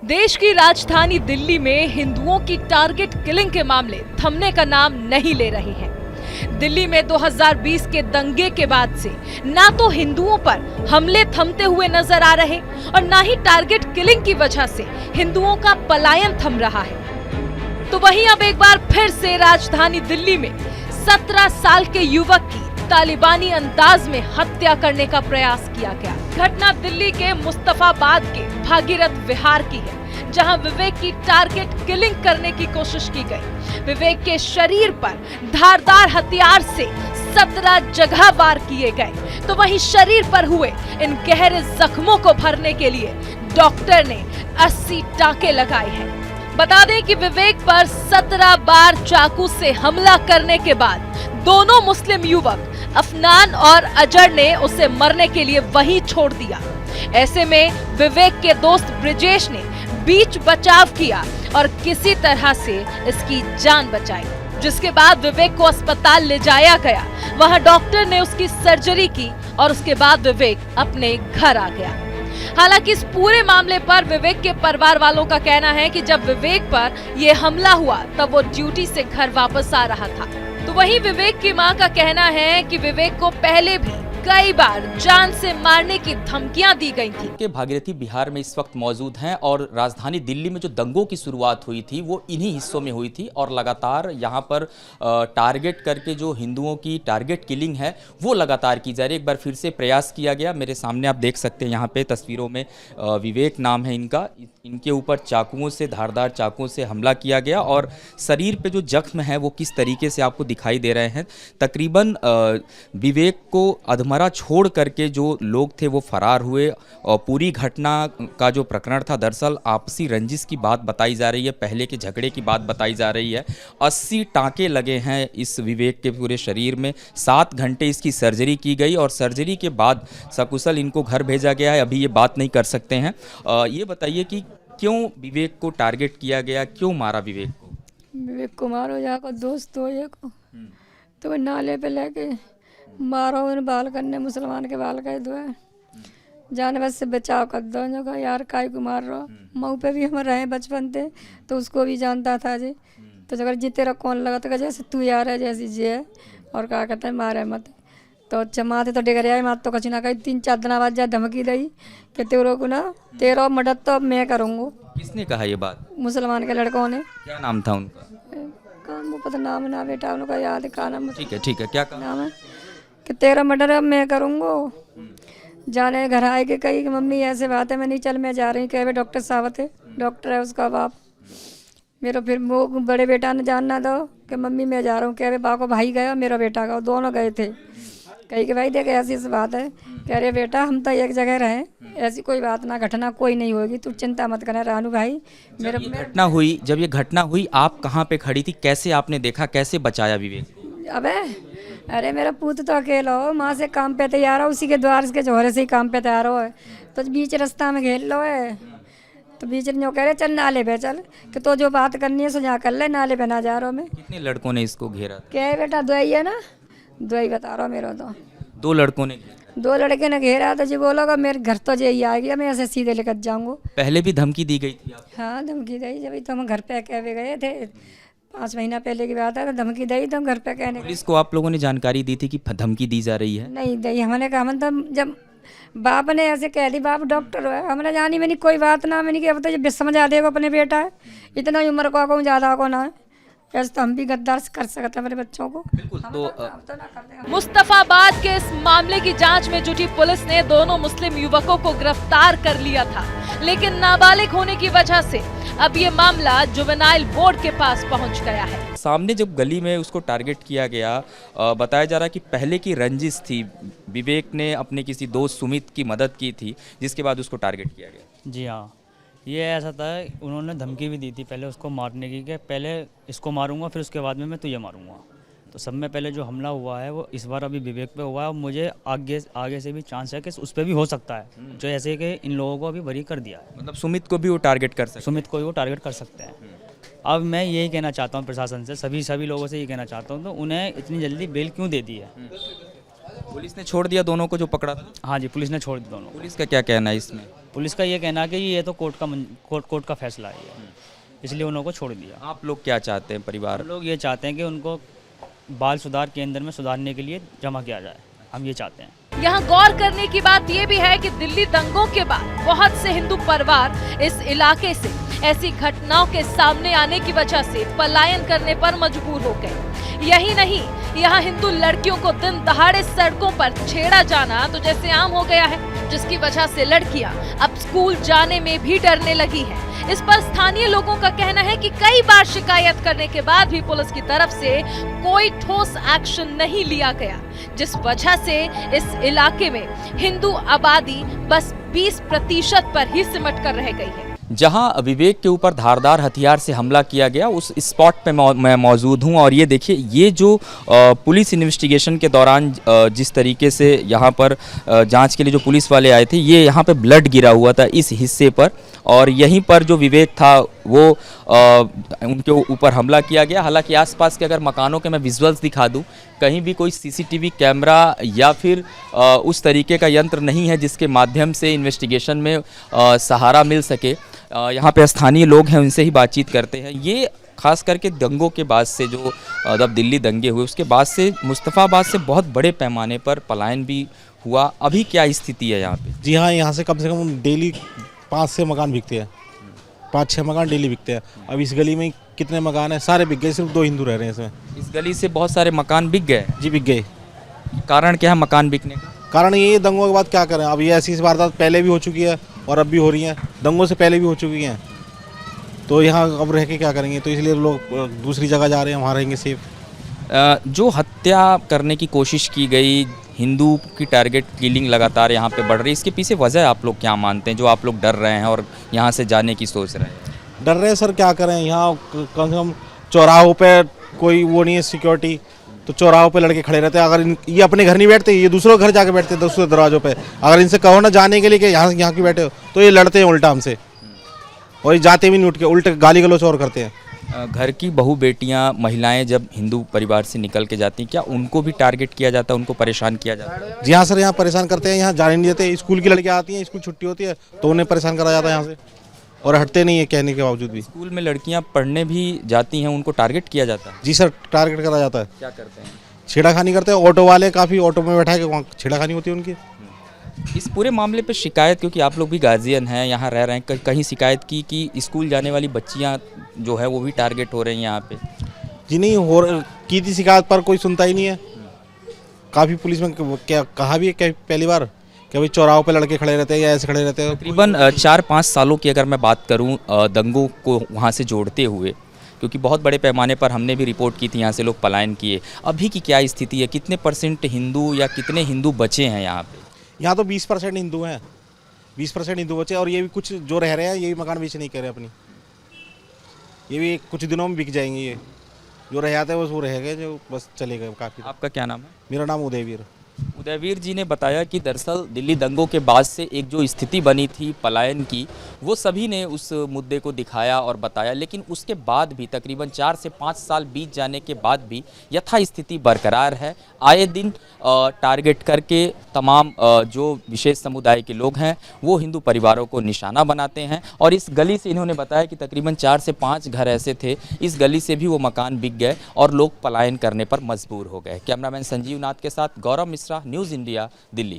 देश की राजधानी दिल्ली में हिंदुओं की टारगेट किलिंग के मामले थमने का नाम नहीं ले रहे हैं। दिल्ली में 2020 के दंगे के बाद से ना तो हिंदुओं पर हमले थमते हुए नजर आ रहे और ना ही टारगेट किलिंग की वजह से हिंदुओं का पलायन थम रहा है। तो वहीं अब एक बार फिर से राजधानी दिल्ली में 17 साल के युवक की तालिबानी अंदाज में हत्या करने का प्रयास किया गया। घटना दिल्ली के मुस्तफाबाद के भागीरथ विहार की है, जहां विवेक की टारगेट किलिंग करने की कोशिश की गई। विवेक के शरीर पर धारदार हथियार से 17 जगह वार किए गए। तो वहीं शरीर पर हुए इन गहरे जख्मों को भरने के लिए डॉक्टर ने 80 टांके लगाए हैं। बता दें कि विवेक पर 17 बार चाकू से हमला करने के बाद दोनों मुस्लिम युवक अफनान और अजर ने उसे मरने के लिए वहीं छोड़ दिया। ऐसे में विवेक के दोस्त ब्रिजेश ने बीच बचाव किया और किसी तरह से इसकी जान बचाई, जिसके बाद विवेक को अस्पताल ले जाया गया। वहां डॉक्टर ने उसकी सर्जरी की और उसके बाद विवेक अपने घर आ गया। हालांकि इस पूरे मामले पर विवेक के परिवार वालों का कहना है कि जब विवेक पर यह हमला हुआ तब वो ड्यूटी से घर वापस आ रहा था। तो वहीं विवेक की मां का कहना है कि विवेक को पहले भी कई बार जान से मारने की धमकियां दी गई थी। के भागीरथी बिहार में इस वक्त मौजूद हैं और राजधानी दिल्ली में जो दंगों की शुरुआत हुई थी वो इन्हीं हिस्सों में हुई थी और लगातार यहाँ पर टारगेट करके जो हिंदुओं की टारगेट किलिंग है वो लगातार की जा रही है। एक बार फिर से प्रयास किया गया। मेरे सामने आप देख सकते हैं यहाँ पे तस्वीरों में विवेक नाम है इनका, इनके ऊपर चाकुओं से, धारदार चाकुओं से हमला किया गया और शरीर पे जो जख्म है वो किस तरीके से आपको दिखाई दे रहे हैं। तकरीबन विवेक को अधमरा छोड़ करके जो लोग थे वो फरार हुए और पूरी घटना का जो प्रकरण था दरअसल आपसी रंजिश की बात बताई जा रही है, पहले के झगड़े की बात बताई जा रही है। 80 टांके लगे हैं इस विवेक के पूरे शरीर में। 7 घंटे इसकी सर्जरी की गई और सर्जरी के बाद सकुशल इनको घर भेजा गया है। अभी ये बात नहीं कर सकते हैं। ये बताइए कि क्यों विवेक को टारगेट किया गया, क्यों मारा विवेक को? विवेक को मारो जाकर दोस्त हो ये को तो नाले पे लेके मारो, उन बाल करने मुसलमान के बाल कर दो जाने बस से बचाव कर दो। जो कहा यार काय को मार रहा, मऊ पे भी हम रहे बचपन थे तो उसको भी जानता था जी। तो अगर जी तेरा कौन लगा तो जैसे तू यार है जैसी जी है और कहा कहते हैं मारे मत। तो चमाते तो डेगर आए मात तो कची ना कही 3-4 दिन बाद जा धमकी दी कि तेरों को ना तेरा मदद तो अब मैं करूँगा। किसने कहा ये बात? मुसलमान के लड़कों ने। क्या नाम था उनका? काम वो पता नाम ना बेटा उनका याद है का नाम। ठीक है, क्या नाम है कि तेरा मर्डर अब मैं करूँगा। जाने घर आए के कही कि मम्मी ऐसे बात है, मैं नहीं चल मैं जा रही। कहे डॉक्टर साहब थे, डॉक्टर है उसका बाप। मेरा फिर वो बड़े बेटा ने जानना दो कि मम्मी मैं जा रहा हूँ। कह रहे बाप को भाई गया, मेरा बेटा गया, दोनों गए थे। कही कि भाई देख ऐसी बात है। कह रहे बेटा हम तो एक जगह रहे, ऐसी कोई बात ना घटना कोई नहीं होगी, तू चिंता मत करना रानू भाई। जब ये घटना हुई आप कहाँ पे खड़ी थी, कैसे आपने देखा, कैसे बचाया विवेक? अरे मेरा पुत्र तो अकेला हो, माँ से काम पे तैयार हो, उसी के द्वार के जोहरे से ही काम पे तैयार हो। तो बीच रास्ता में घेर लो है तो बीच में कह रहे चल नाले पे चल कि तो जो बात करनी है सुझा कर ले, नाले पे ना जा रहा मैं। कितने लड़कों ने इसको घेरा? क्या है बेटा, 2 ही है ना, 2 ही बता रहा मेरा तो। 2 लड़कों ने? 2 लड़के ने घेरा तो जी बोलोगा मेरे घर तो यही आ गया, मैं ऐसे सीधे लेकर जाऊँगा। पहले भी धमकी दी गई थी आपको? हाँ धमकी दी, जब तो हम घर पे कह गए थे 5 महीना पहले की बात है। तो धमकी दी तो हम घर पे कहने। पुलिस को आप लोगों ने जानकारी दी थी कि धमकी दी जा रही है? नहीं दी, हमने कहा हम तो जब बाप ने ऐसे कह दी, बाप डॉक्टर है, हमने जानी मैंने कोई बात ना, मैंने अब तो जब समझा देगा अपने बेटा है, इतना ही उम्र को ज़्यादा को ना है, ऐसे तो हम भी गद्दार कर सकते हैं मेरे बच्चों को। बिल्कुल। तो मुस्तफाबाद के इस मामले की जांच में जुटी पुलिस ने दोनों मुस्लिम युवकों को गिरफ्तार कर लिया था, लेकिन नाबालिग होने की वजह से अब ये मामला जुवेनाइल बोर्ड के पास पहुंच गया है। सामने जब गली में उसको टारगेट किया गया, बताया जा रहा है कि पहले की रंजिश थी, विवेक ने अपने किसी दोस्त सुमित की मदद की थी जिसके बाद उसको टारगेट किया गया। जी हाँ, ये ऐसा था, उन्होंने धमकी भी दी थी पहले उसको मारने की कि पहले इसको मारूंगा फिर उसके बाद में मैं तुझे मारूंगा। तो सब में पहले जो हमला हुआ है वो इस बार अभी विवेक पे हुआ है और मुझे आगे से भी चांस है कि उस पर भी हो सकता है, जो ऐसे कि इन लोगों को अभी बरी कर दिया है। मतलब सुमित को भी वो टारगेट कर सकते हैं? सुमित को भी वो टारगेट कर सकते हैं। अब मैं यही कहना चाहता हूँ प्रशासन से, सभी लोगों से ये कहना चाहता हूँ तो उन्हें इतनी जल्दी बेल क्यों दे दी है? पुलिस ने छोड़ दिया दोनों को जो पकड़ा था? हाँ जी, पुलिस ने छोड़ दी दोनों। पुलिस का क्या कहना है इसमें? पुलिस का ये कहना है कि ये तो कोर्ट का फैसला है ये, इसलिए उनको छोड़ दिया। आप लोग क्या चाहते हैं परिवार? हम लोग ये चाहते हैं कि उनको बाल सुधार केंद्र में सुधारने के लिए जमा किया जाए, हम ये चाहते हैं। यहाँ गौर करने की बात ये भी है कि दिल्ली दंगों के बाद बहुत से हिंदू परिवार इस इलाके से ऐसी घटनाओं के सामने आने की वजह से पलायन करने पर मजबूर हो गए। यही नहीं, यहाँ हिंदू लड़कियों को दिन दहाड़े सड़कों पर छेड़ा जाना तो जैसे आम हो गया है, जिसकी वजह से लड़कियां अब स्कूल जाने में भी डरने लगी हैं। इस पर स्थानीय लोगों का कहना है कि कई बार शिकायत करने के बाद भी पुलिस की तरफ से कोई ठोस एक्शन नहीं लिया गया, जिस वजह से इस इलाके में हिंदू आबादी बस 20% पर ही सिमट कर रह गई है। जहां विवेक के ऊपर धारदार हथियार से हमला किया गया, उस स्पॉट पे मैं मौजूद हूं और ये देखिए, ये जो पुलिस इन्वेस्टिगेशन के दौरान जिस तरीके से यहां पर जांच के लिए जो पुलिस वाले आए थे, ये यहां पे ब्लड गिरा हुआ था इस हिस्से पर, और यहीं पर जो विवेक था वो उनके ऊपर हमला किया गया। हालांकि आसपास के अगर मकानों के मैं विजुअल्स दिखा दूं, कहीं भी कोई सीसीटीवी कैमरा या फिर उस तरीके का यंत्र नहीं है जिसके माध्यम से इन्वेस्टिगेशन में सहारा मिल सके। यहाँ पे स्थानीय लोग हैं, उनसे ही बातचीत करते हैं। ये खास करके दंगों के बाद से, जो जब दिल्ली दंगे हुए उसके बाद से मुस्तफ़ाबाद से बहुत बड़े पैमाने पर पलायन भी हुआ। अभी क्या स्थिति है यहाँ पे? जी हाँ, यहाँ से कम डेली 5-6 मकान बिकते हैं, 5-6 मकान डेली बिकते हैं। अब इस गली में कितने मकान हैं? सारे बिक गए, सिर्फ 2 हिंदू रह रहे हैं इसमें। इस गली से बहुत सारे मकान बिक गए? जी बिक गए। कारण क्या है मकान बिकने का? कारण ये दंगों के बाद क्या करें, अब ये ऐसी वारदात पहले भी हो चुकी है और अब भी हो रही हैं, दंगों से पहले भी हो चुकी हैं, तो यहाँ अब रह के क्या करेंगे, तो इसलिए लोग दूसरी जगह जा रहे हैं, वहाँ रहेंगे सेफ। जो हत्या करने की कोशिश की गई, हिंदू की टारगेट किलिंग लगातार यहाँ पे बढ़ रही है, इसके पीछे वजह आप लोग क्या मानते हैं, जो आप लोग डर रहे हैं और यहाँ से जाने की सोच रहे हैं? डर रहे हैं सर, क्या करें, यहाँ कम से कम चौराहों पे कोई वो नहीं है सिक्योरिटी, तो चौराहों पे लड़के खड़े रहते हैं। अगर ये अपने घर नहीं बैठते, ये दूसरों घर जाके बैठते हैं, दूसरे दरवाजों पे। अगर इनसे कहो ना जाने के लिए कि यहाँ क्यों बैठे हो, तो ये लड़ते हैं उल्टा हमसे, और ये जाते भी नहीं उठ के, उल्टे गाली गलौच और करते हैं। घर की बहू बेटियां, महिलाएं जब हिंदू परिवार से निकल के जाती हैं, क्या उनको भी टारगेट किया जाता है, उनको परेशान किया जाता है? जी हाँ सर, यहाँ परेशान करते हैं, यहाँ जाने नहीं देते। स्कूल की लड़कियाँ आती हैं, स्कूल छुट्टी होती है तो उन्हें परेशान करा जाता है यहाँ से, और हटते नहीं है कहने के बावजूद भी। स्कूल में लड़कियां पढ़ने भी जाती हैं, उनको टारगेट किया जाता है? जी सर, टारगेट करा जाता है। क्या करते हैं? छेड़ाखानी करते हैं, ऑटो वाले काफ़ी ऑटो में बैठा के वहाँ छेड़ाखानी होती है उनकी। इस पूरे मामले पे शिकायत, क्योंकि आप लोग भी गार्जियन हैं, यहाँ रह रहे हैं, कहीं शिकायत की कि स्कूल जाने वाली बच्चियाँ जो है वो भी टारगेट हो रही हैं यहाँ पे? जी नहीं, की थी शिकायत, पर कोई सुनता ही नहीं है। काफ़ी पुलिस में क्या कहा भी है पहली बार कि भाई चौराहों पे लड़के खड़े रहते हैं या ऐसे खड़े रहते हैं। तकरीबन 4-5 सालों की अगर मैं बात करूँ दंगों को वहाँ से जोड़ते हुए, क्योंकि बहुत बड़े पैमाने पर हमने भी रिपोर्ट की थी, यहाँ से लोग पलायन किए, अभी की क्या स्थिति है? कितने % हिंदू या कितने हिंदू बचे हैं यहाँ पे? यहाँ तो 20% हिंदू हैं, 20% हिंदू बचे, और ये भी कुछ जो रह रहे हैं, ये भी मकान बेच नहीं कर रहे अपनी, ये भी कुछ दिनों में बिक जाएंगे। ये जो रह जाते हैं वो रह गए, जो बस चले गए काफ़ी। आपका क्या नाम है? मेरा नाम उदयवीर। उदयवीर जी ने बताया कि दरअसल दिल्ली दंगों के बाद से एक जो स्थिति बनी थी पलायन की, वो सभी ने उस मुद्दे को दिखाया और बताया, लेकिन उसके बाद भी तकरीबन 4 से 5 साल बीत जाने के बाद भी यथास्थिति बरकरार है। आए दिन टारगेट करके तमाम जो विशेष समुदाय के लोग हैं वो हिंदू परिवारों को निशाना बनाते हैं, और इस गली से इन्होंने बताया कि तकरीबन 4 से 5 घर ऐसे थे, इस गली से भी वो मकान बिक गए और लोग पलायन करने पर मजबूर हो गए। कैमरामैन संजीव नाथ के साथ गौरव मिश्रा, न्यूज़ इंडिया, दिल्ली।